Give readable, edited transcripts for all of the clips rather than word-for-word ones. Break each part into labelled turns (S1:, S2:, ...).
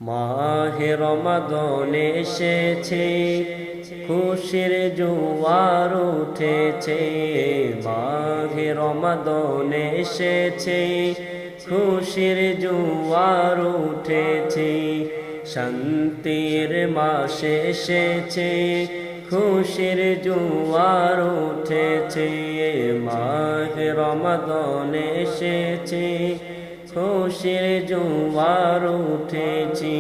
S1: মাহে রমাদান এসেছে, খুশির জোয়ার উঠেছে। মাহে রমাদান এসেছে, খুশির জোয়ার উঠেছে। শান্তির মাস এসেছে, খুশির জোয়ার উঠেছে। মাহে রমাদান এসেছে, খুশির জোয়ার উঠেছে।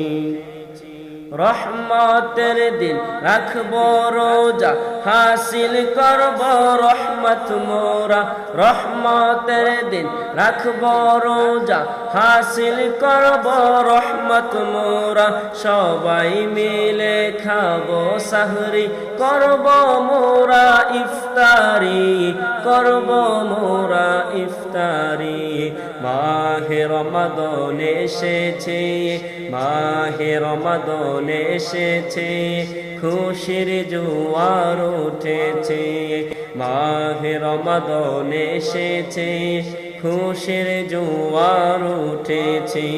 S1: রহমতের দিন রাখব রোজা, হাসিল করব রহমত মোরা। রহমতের দিন রাখব রোজা, হাসিল করব রহমত মোরা। সবাই মিলে খাবো সাহরি, করব মোরা ইফতারি, করব মোরা ইফতারি। মাহে রমাদান এসেছে, মাহে রমাদান এসেছে, খুশির জোয়ার উঠেছে। মাহে রমাদান এসেছে, খুশির জোয়ার উঠেছে।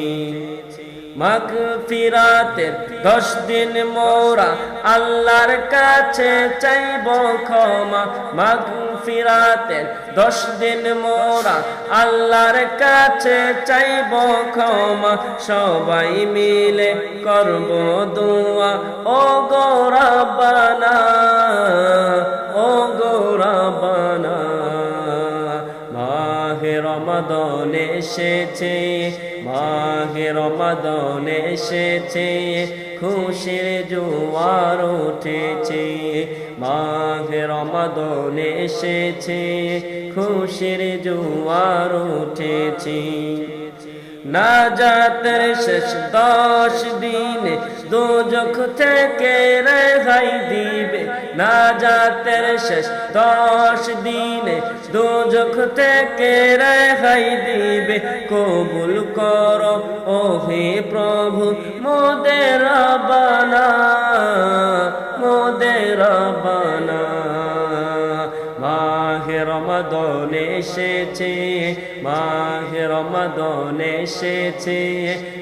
S1: মাগফিরাতের 10 দিন মোরা আল্লাহর কাছে চাইব ক্ষমা। মাগফিরাতের 10 দিন মোরা আল্লাহর কাছে চাইব ক্ষমা। সবাই মিলে করব দোয়া, ও গো রব্বানা, ও গো রব্বানা। মাহে রমাদান এসেছে, মাহে রমাদান এসেছে, খুশির জোয়ার উঠেছে। মাহে রমাদান এসেছে, খুশির জোয়ার উঠেছে। নাজাতের শেষ 10 দিনে দোজখ থেকে রেহাই দিবে। নাজাতের শেষ 10 দিনে দোজখ থেকে রেহাই দিবে। কবুল করো ও হে প্রভু মোদের রব্বানা, মোদের রব্বানা। মাহে রমাদান এসেছে, মাহে রমাদান এসেছে,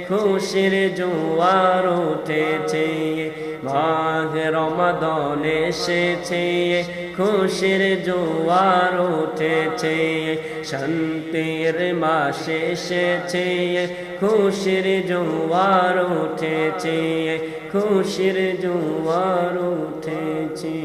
S1: খুশির জোয়ার উঠেছে। মাহে রমাদান এসেছে, খুশির জোয়ার উঠেছে। শান্তির মাস এসেছে, খুশির জোয়ার উঠেছে, খুশির জোয়ার উঠেছে।